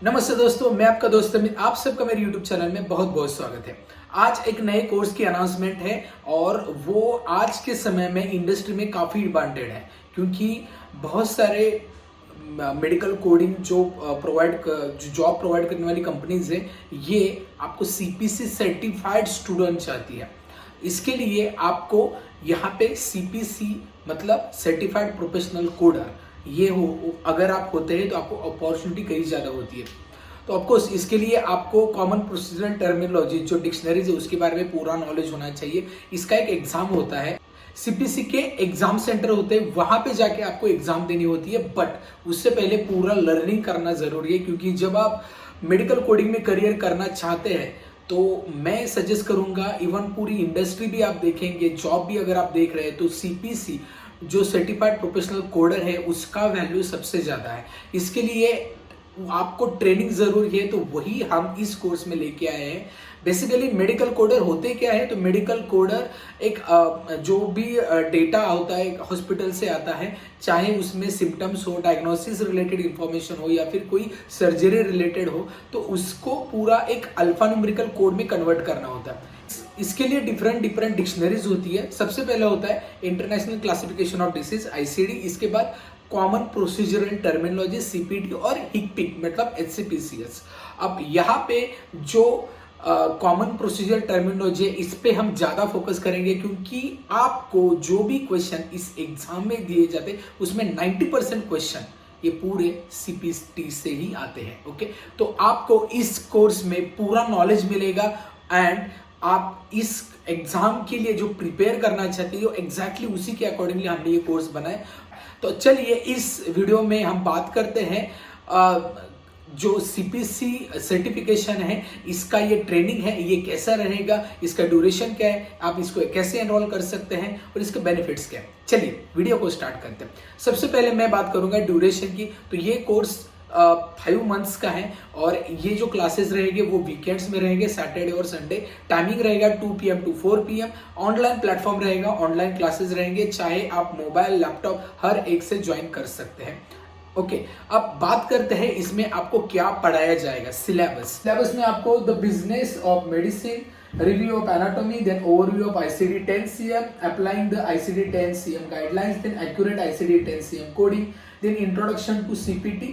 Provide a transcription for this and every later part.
नमस्ते दोस्तों, मैं आपका दोस्त अमित। आप सबका मेरे YouTube चैनल में बहुत बहुत स्वागत है। आज एक नए कोर्स की अनाउंसमेंट है और वो आज के समय में इंडस्ट्री में काफ़ी डिमांडेड है, क्योंकि बहुत सारे मेडिकल कोडिंग जो जॉब प्रोवाइड करने वाली कंपनीज है, ये आपको CPC सर्टिफाइड स्टूडेंट चाहती है। इसके लिए आपको यहाँ पे CPC मतलब सर्टिफाइड प्रोफेशनल कोडर ये हो, अगर आप होते हैं तो आपको अपॉर्चुनिटी कहीं ज़्यादा होती है। तो ऑफकोर्स इसके लिए आपको कॉमन प्रोसीजरल टर्मिनोलॉजी जो डिक्शनरीज है उसके बारे में पूरा नॉलेज होना चाहिए। इसका एक एग्जाम होता है, CPC के एग्जाम सेंटर होते हैं, वहां पे जाके आपको एग्जाम देनी होती है। बट उससे पहले पूरा लर्निंग करना जरूरी है, क्योंकि जब आप मेडिकल कोडिंग में करियर करना चाहते हैं तो मैं सजेस्ट करूंगा, इवन पूरी इंडस्ट्री भी आप देखेंगे, जॉब भी अगर आप देख रहे हैं, तो CPC जो सर्टिफाइड प्रोफेशनल कोडर है उसका वैल्यू सबसे ज़्यादा है। इसके लिए आपको ट्रेनिंग ज़रूरी है, तो वही हम इस कोर्स में लेके आए हैं। बेसिकली मेडिकल कोडर होते क्या है, तो मेडिकल कोडर एक जो भी डेटा होता है हॉस्पिटल से आता है, चाहे उसमें सिम्टम्स हो, डायग्नोसिस रिलेटेड इंफॉर्मेशन हो या फिर कोई सर्जरी रिलेटेड हो, तो उसको पूरा एक अल्फान्यूमेरिकल कोड में कन्वर्ट करना होता है। इसके लिए डिफरेंट डिक्शनरीज होती है। सबसे पहला होता है international classification of disease ICD, इसके बाद कॉमन प्रोसीजरल टर्मिनोलॉजी CPT और HCPC मतलब HCPCS। अब यहाँ पे जो कॉमन प्रोसीजरल टर्मिनोलॉजी है, इस पे हम ज्यादा फोकस करेंगे, क्योंकि आपको जो भी क्वेश्चन इस एग्जाम में दिए जाते हैं उसमें 90% क्वेश्चन ये पूरे CPT से ही आते हैं। ओके, तो आपको इस कोर्स में पूरा नॉलेज मिलेगा एंड आप इस एग्जाम के लिए जो प्रिपेयर करना चाहते हो एग्जैक्टली उसी के अकॉर्डिंगली हमने ये कोर्स बनाए। तो चलिए इस वीडियो में हम बात करते हैं जो CPC सर्टिफिकेशन है, इसका ये ट्रेनिंग है, ये कैसा रहेगा, इसका ड्यूरेशन क्या है, आप इसको कैसे एनरोल कर सकते हैं और इसके बेनिफिट्स क्या है। चलिए वीडियो को स्टार्ट करते हैं। सबसे पहले मैं बात करूंगा ड्यूरेशन की। तो ये कोर्स 5 मंथ्स का है और ये जो क्लासेस रहेंगे वो वीकेंड्स में रहेंगे, सैटरडे और संडे। टाइमिंग रहेगा 2 PM to 4 PM। Online platform रहेगा, ऑनलाइन क्लासेस रहेंगे, चाहे आप मोबाइल लैपटॉप हर एक से ज्वाइन कर सकते हैं। ओके, अब बात करते हैं इसमें आपको क्या पढ़ाया जाएगा। सिलेबस में आपको the business of medicine, review of anatomy, then overview of ICD-10-CM, applying the ICD-10-CM guidelines, then accurate ICD-10-CM coding, then introduction to CPT,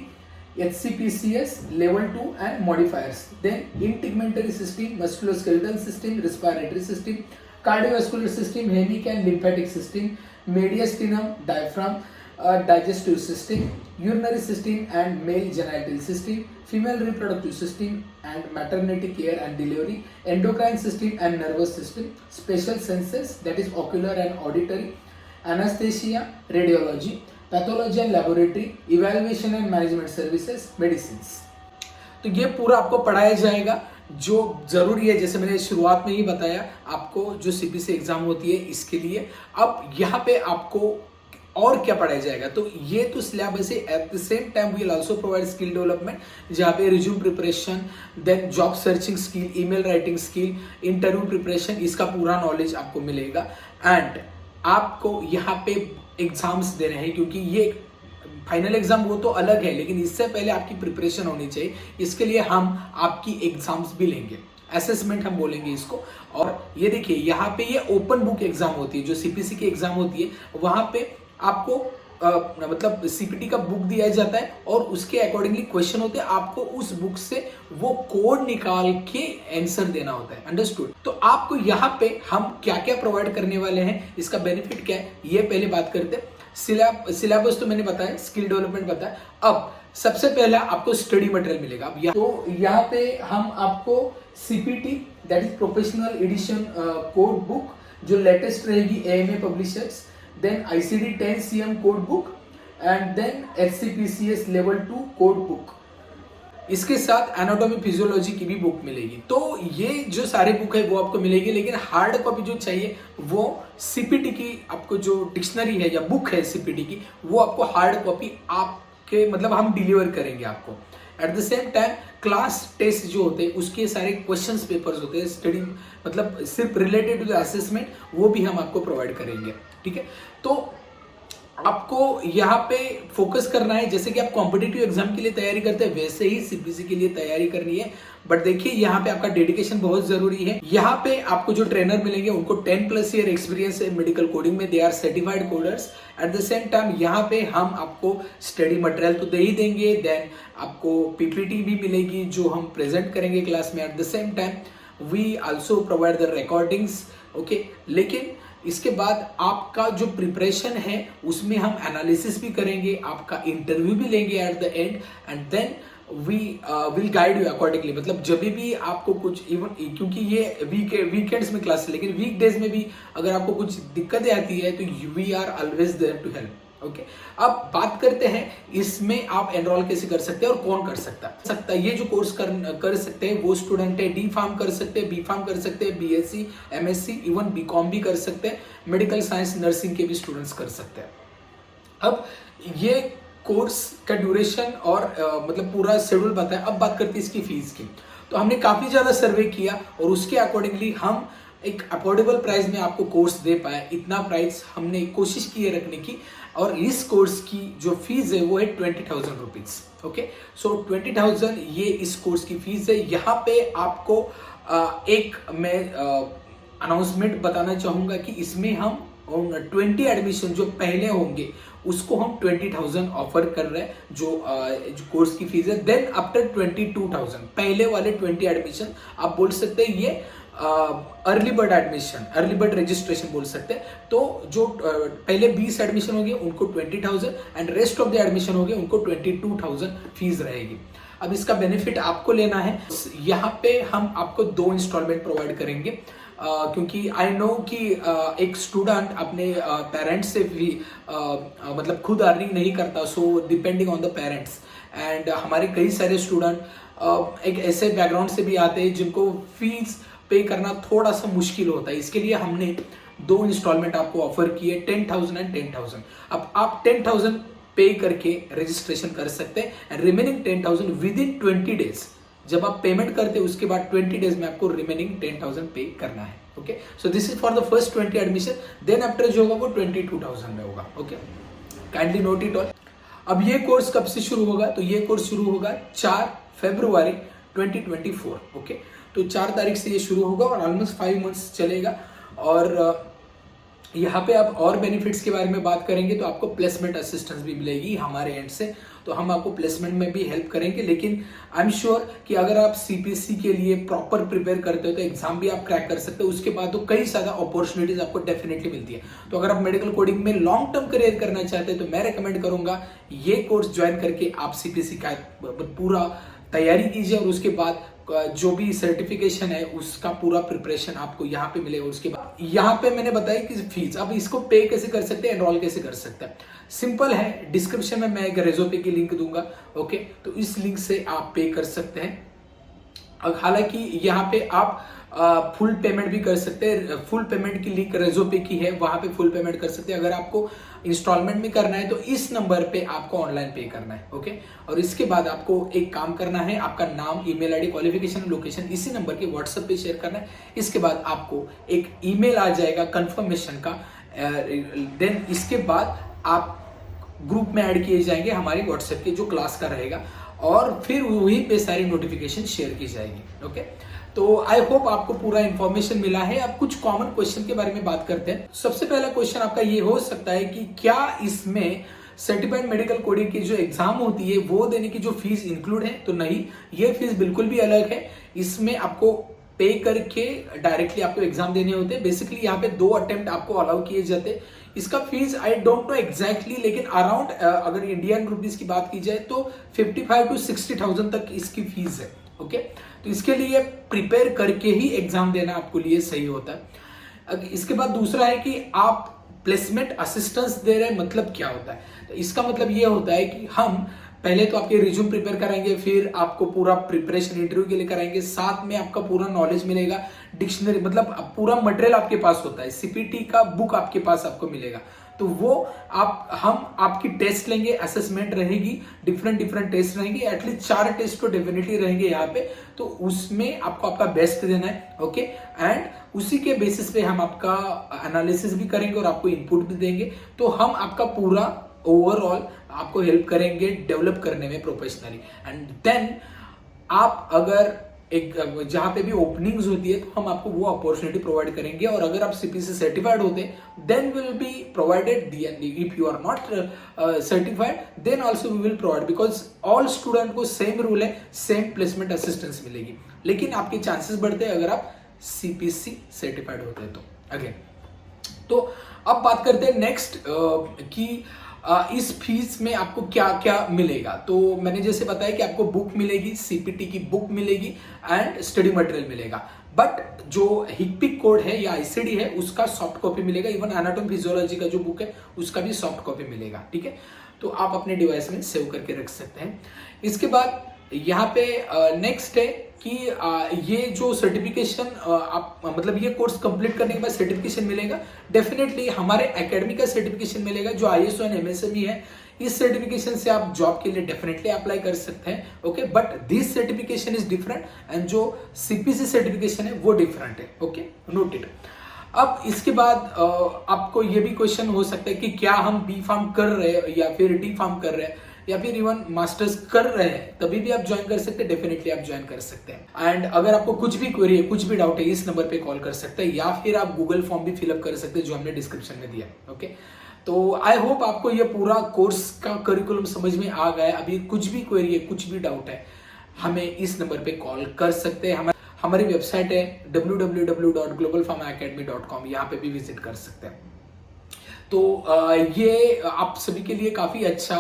HCPCS level 2 and modifiers, then integumentary system, musculoskeletal system, respiratory system, cardiovascular system, hemic and lymphatic system, mediastinum, diaphragm, digestive system, urinary system and male genital system, female reproductive system and maternity care and delivery, endocrine system and nervous system, special senses that is ocular and auditory, anesthesia, radiology, pathology and laboratory, evaluation and management services, medicines। तो ये पूरा आपको पढ़ाया जाएगा जो जरूरी है। जैसे मैंने शुरुआत में ही बताया, आपको जो CPC एग्जाम होती है इसके लिए। अब यहाँ पे आपको और क्या पढ़ाया जाएगा, तो ये तो सिलेबस है। At the same time we will also provide skill development, जहाँ पे resume preparation, then job searching skill, email writing skill, interview preparation, इसका पूरा नॉलेज आपको मिलेगा। एंड आपको यहाँ पे एग्जाम्स देने हैं, क्योंकि ये फाइनल एग्जाम वो तो अलग है, लेकिन इससे पहले आपकी प्रिपरेशन होनी चाहिए। इसके लिए हम आपकी एग्जाम्स भी लेंगे, असेसमेंट हम बोलेंगे इसको। और ये देखिए यहाँ पे ये ओपन बुक एग्जाम होती है, जो CPC की एग्जाम होती है वहां पे आपको मतलब CPT का बुक दिया जाता है और उसके अकॉर्डिंगली क्वेश्चन होते हैं। आपको उस बुक से वो कोड निकाल के आंसर देना होता है। अंडरस्टूड? तो आपको यहाँ पे हम क्या क्या प्रोवाइड करने वाले हैं, इसका बेनिफिट क्या है, ये पहले बात करते हैं। सिलेबस तो मैंने बताया, स्किल डेवलपमेंट बताया। अब सबसे पहला आपको स्टडी मटेरियल मिलेगा। अब तो यहाँ पे हम आपको CPT that is professional edition code book जो लेटेस्ट रहेगी AMA publishers, then ICD-10-CM code book and then HCPCS level 2 code book। इसके साथ एनाटॉमी फिजियोलॉजी की भी बुक मिलेगी। तो ये जो सारे बुक है वो आपको मिलेगी, लेकिन हार्ड कॉपी जो चाहिए वो CPT की आपको जो डिक्शनरी है या बुक है CPT की, वो आपको हार्ड कॉपी आपके मतलब हम डिलीवर करेंगे आपको। At the same time class test जो होते हैं उसके सारे क्वेश्चंस पेपर्स होते हैं, स्टडी मतलब सिर्फ रिलेटेड टू द असेसमेंट, वो भी हम आपको प्रोवाइड करेंगे। ठीक है, तो आपको यहाँ पे फोकस करना है, जैसे कि आप कॉम्पिटिटिव एग्जाम के लिए तैयारी करते हैं वैसे ही सीपीसी के लिए तैयारी करनी है। बट देखिए यहाँ पे आपका डेडिकेशन बहुत जरूरी है। यहाँ पे आपको जो ट्रेनर मिलेंगे उनको 10+ ईयर एक्सपीरियंस है मेडिकल कोडिंग में, they are certified coders. At the same time यहाँ पे हम आपको स्टडी मटेरियल तो दे ही देंगे, देन आपको पीपीटी भी मिलेगी जो हम प्रेजेंट करेंगे क्लास में। At the same time we also provide the recordings, okay. लेकिन इसके बाद आपका जो प्रिपरेशन है उसमें हम एनालिसिस भी करेंगे, आपका इंटरव्यू भी लेंगे at the end, and then we will guide you accordingly. मतलब जब भी आपको कुछ इवन, क्योंकि ये वीकेंड्स में क्लास है, लेकिन वीकडेज में भी अगर आपको कुछ दिक्कतें आती है तो we are always there to help, okay. अब बात करते हैं इसमें आप एनरोल कैसे कर सकते हैं और कौन कर सकता है। ये जो कोर्स कर सकते हैं वो स्टूडेंट है डी फार्म कर सकते हैं, बी फार्म कर सकते हैं, बीएससी, एमएससी, इवन बीकॉम भी कर सकते हैं, मेडिकल साइंस नर्सिंग के भी स्टूडेंट्स कर सकते हैं। अब ये कोर्स का ड्यूरेशन और मतलब पूरा शेड्यूल बताया। अब बात करते हैं इसकी फीस की। तो हमने काफी ज्यादा सर्वे किया और उसके अकॉर्डिंगली हम एक अफोर्डेबल प्राइस में आपको कोर्स दे पाए, इतना प्राइस हमने कोशिश की है रखने की। और इस कोर्स की जो फीस है वो है 20,000 रुपीज, ओके। सो 20,000 ये इस कोर्स की फीस है। यहाँ पे आपको एक मैं अनाउंसमेंट बताना चाहूंगा कि इसमें हम 20 एडमिशन जो पहले होंगे उसको हम 20,000 ऑफर कर रहे हैं, जो कोर्स की फीस है। देन आफ्टर 22,000 पहले वाले 20 एडमिशन आप बोल सकते हैं ये early bird admission, early bird registration बोल सकते हैं। तो जो पहले 20 एडमिशन होंगे उनको 20,000 and rest of the admission होंगे उनको 22,000 फीस रहेगी। अब इसका बेनिफिट आपको लेना है। यहाँ पे हम आपको 2 इंस्टॉलमेंट प्रोवाइड करेंगे, क्योंकि आई नो कि एक स्टूडेंट अपने पेरेंट्स से भी मतलब खुद अर्निंग नहीं करता, so depending on the parents. And हमारे कई सारे स्टूडेंट एक ऐसे बैकग्राउंड से भी आते हैं जिनको फीस पे करना थोड़ा सा मुश्किल होता है, इसके लिए हमने 2 इंस्टॉलमेंट आपको ऑफर किए, 10,000 एंड 10,000। अब आप 10,000 पे करके रजिस्ट्रेशन कर सकते हैं, रिमेनिंग 10,000 विद इन 20 डेज। जब आप पेमेंट करते हैं उसके बाद 20 डेज में आपको रिमेनिंग 10,000 पे करना है, okay. So this is for the first 20 admission, then after जो होगा वो 22,000 में होगा, okay. Kindly note it all. अब ये कोर्स कब से शुरू होगा? तो ये कोर्स शुरू होगा 4 फरवरी 2024, ओके। तो 4 तारीख से ये शुरू होगा और ऑलमोस्ट 5 मंथ्स चलेगा। और यहाँ पे आप और बेनिफिट्स के बारे में बात करेंगे तो आपको प्लेसमेंट असिस्टेंस भी मिलेगी हमारे एंड से, तो हम आपको प्लेसमेंट में भी हेल्प करेंगे। लेकिन आई एम श्योर कि अगर आप सीपीसी के लिए प्रॉपर प्रिपेयर करते हो तो एग्जाम भी आप क्रैक कर सकते हो, उसके बाद तो कई सारा अपॉर्चुनिटीज आपको डेफिनेटली मिलती है। तो अगर आप मेडिकल कोडिंग में लॉन्ग टर्म करियर करना चाहते हैं तो मैं रेकमेंड करूंगा ये कोर्स ज्वाइन करके आप सीपीसी का पूरा तैयारी कीजिए, और उसके बाद जो भी सर्टिफिकेशन है उसका पूरा प्रिपरेशन आपको यहाँ पे मिलेगा। उसके बाद यहाँ पे मैंने बताया कि फीस, अब इसको पे कैसे कर सकते हैं, एनरोल कैसे कर सकते हैं। सिंपल है, डिस्क्रिप्शन में मैं एक रेज़ोपे की लिंक दूंगा, ओके। तो इस लिंक से आप पे कर सकते हैं। हालांकि यहाँ पे आप फुल पेमेंट भी कर सकते हैं, फुल पेमेंट की लिंक रेज़ोपे की है, वहां पे फुल पेमेंट कर सकते हैं। अगर आपको इंस्टॉलमेंट में करना है तो इस नंबर पे आपको ऑनलाइन पे करना है, ओके। और इसके बाद आपको एक काम करना है, आपका नाम, ईमेल आईडी, क्वालिफिकेशन, लोकेशन इसी नंबर के व्हाट्सएप पे शेयर करना है। इसके बाद आपको एक ईमेल आ जाएगा कंफर्मेशन का, देन इसके बाद आप ग्रुप में ऐड किए जाएंगे हमारे व्हाट्सएप के जो क्लास का रहेगा, और फिर वहीं पे सारी नोटिफिकेशन शेयर की जाएगी, ओके। तो आई होप आपको पूरा इंफॉर्मेशन मिला है। अब कुछ कॉमन क्वेश्चन के बारे में बात करते हैं। सबसे पहला क्वेश्चन आपका ये हो सकता है कि क्या इसमें सर्टिफाइड मेडिकल कोडिंग की जो एग्जाम होती है वो देने की जो फीस इंक्लूड है? तो नहीं, ये फीस बिल्कुल भी अलग है। इसमें आपको पे करके डायरेक्टली आपको एग्जाम देने होते हैं। बेसिकली यहाँ पे 2 अटेम्प्ट आपको अलाउ किए जाते हैं। इसका fees I don't know exactly, लेकिन अराउंड अगर इंडियन रुपीज की बात की जाए तो 55 to 60,000 तक इसकी फीस है, ओके। तो इसके लिए प्रिपेयर करके ही एग्जाम देना आपको लिए सही होता है। इसके बाद दूसरा है कि आप प्लेसमेंट असिस्टेंस दे रहे हैं, मतलब क्या होता है? तो इसका मतलब ये होता है कि हम पहले तो आपके रिज्यूम प्रिपेयर कराएंगे, फिर आपको पूरा प्रिपरेशन इंटरव्यू के लिए कराएंगे, साथ में आपका पूरा नॉलेज मिलेगा, डिक्शनरी मतलब पूरा मटेरियल आपके पास होता है, सीपीटी का बुक आपके पास आपको मिलेगा, तो वो हम आपकी टेस्ट लेंगे, असेसमेंट रहेगी, डिफरेंट टेस्ट रहेंगे, एटलीस्ट 4 टेस्ट तो डेफिनेटली रहेंगे यहाँ पे। तो उसमें आपको आपका बेस्ट देना है, ओके। एंड उसी के बेसिस पे हम आपका एनालिसिस भी करेंगे और आपको इनपुट भी देंगे। तो हम आपका पूरा ओवरऑल आपको हेल्प करेंगे डेवलप करने में प्रोफेशनली। एंड देन आप अगर एक जहां पे भी ओपनिंग्स होती है तो हम आपको वो अपॉर्चुनिटी प्रोवाइड करेंगे। और अगर आप सीपीसी सर्टिफाइड होते then will be provided. If you are not certified then also we will provide, because all student को सेम रूल है, सेम प्लेसमेंट असिस्टेंस मिलेगी। लेकिन आपके चांसेस बढ़ते हैं अगर आप सीपीसी सर्टिफाइड होते हैं तो। अगेन तो अब बात करते हैं नेक्स्ट कि इस फीस में आपको क्या क्या मिलेगा। तो मैंने जैसे बताया कि आपको बुक मिलेगी, सीपीटी की बुक मिलेगी एंड स्टडी मटेरियल मिलेगा। बट जो हिकपिक कोड है या आईसीडी है उसका सॉफ्ट कॉपी मिलेगा। इवन एनाटॉमी फिजियोलॉजी का जो बुक है उसका भी सॉफ्ट कॉपी मिलेगा, ठीक है। तो आप अपने डिवाइस में सेव करके रख सकते हैं। इसके बाद यहाँ पे नेक्स्ट है कि ये जो सर्टिफिकेशन आप मतलब ये कोर्स कंप्लीट करने के बाद सर्टिफिकेशन मिलेगा। डेफिनेटली हमारे एकेडमी का सर्टिफिकेशन मिलेगा जो आईएसओ एंड एमएसएमई है। इस सर्टिफिकेशन से आप जॉब के लिए डेफिनेटली अप्लाई कर सकते हैं, okay. But this certification is different and जो सीपीसी सर्टिफिकेशन है वो डिफरेंट है, ओके, नोटेड। अब इसके बाद आपको ये भी क्वेश्चन हो सकता है कि क्या हम बी फार्म कर रहे हैं या फिर डी फार्म कर रहे हैं या फिर इवन मास्टर्स कर रहे हैं, तभी भी आप ज्वाइन कर सकते हैं। डेफिनेटली आप ज्वाइन कर सकते हैं। एंड अगर आपको कुछ भी क्वेरी है, कुछ भी डाउट है, इस नंबर पे कॉल कर सकते हैं या फिर आप गूगल फॉर्म भी फिलअप कर सकते हैं जो हमने डिस्क्रिप्शन में दिया, ओके। तो आई होप आपको ये पूरा कोर्स का करिकुलम समझ में आ गया है। अभी कुछ भी क्वेरी है, कुछ भी डाउट है, हमें इस नंबर पे कॉल कर सकते हैं। हमारी वेबसाइट है www.globalpharmaacademy.com, यहाँ पे भी विजिट कर सकते हैं। तो ये आप सभी के लिए काफ़ी अच्छा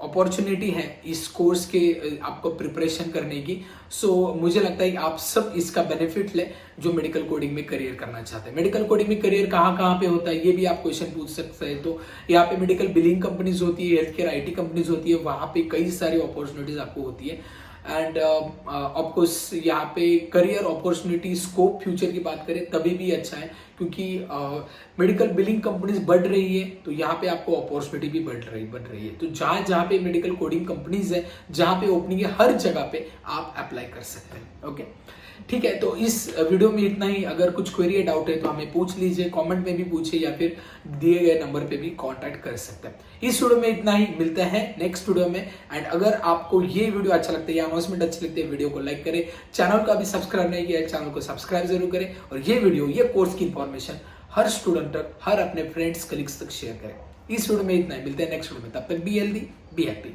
अपॉर्चुनिटी है इस कोर्स के आपको प्रिपरेशन करने की। सो मुझे लगता है कि आप सब इसका बेनिफिट ले जो मेडिकल कोडिंग में करियर करना चाहते हैं। मेडिकल कोडिंग में करियर कहाँ पे होता है ये भी आप क्वेश्चन पूछ सकते हैं। तो यहाँ पे मेडिकल बिलिंग कंपनीज होती है, हेल्थ केयर आईटी कंपनीज होती है, वहाँ पे कई सारी अपॉर्चुनिटीज आपको होती है। एंड ऑफकोर्स यहाँ पे करियर अपॉर्चुनिटी स्कोप फ्यूचर की बात करें तभी भी अच्छा है, क्योंकि मेडिकल बिलिंग कंपनीज बढ़ रही है तो यहाँ पे आपको अपॉर्चुनिटी भी बढ़ रही है। तो जहाँ पे मेडिकल कोडिंग कंपनीज है, जहाँ पे ओपनिंग है, हर जगह पे आप अप्लाई कर सकते हैं, ओके, ठीक है। तो इस वीडियो में इतना ही। अगर कुछ क्वेरी या डाउट है तो हमें पूछ लीजिए, कमेंट में भी पूछिए या फिर दिए गए नंबर पे भी कांटेक्ट कर सकते हैं। इस वीडियो में इतना ही, मिलते हैं नेक्स्ट वीडियो में। एंड अगर आपको ये वीडियो अच्छा लगता है या अनाउंसमेंट अच्छी लगती है, वीडियो को लाइक करें। चैनल को अभी सब्सक्राइब नहीं किया है, चैनल को सब्सक्राइब जरूर करें। और ये वीडियो, ये कोर्स की इंफॉर्मेशन हर स्टूडेंट तक, हर अपने फ्रेंड्स कलीग्स तक शेयर करें। इस वीडियो में इतना ही, मिलते हैं नेक्स्ट वीडियो में। तब तक बी हेल्दी, बी हैप्पी।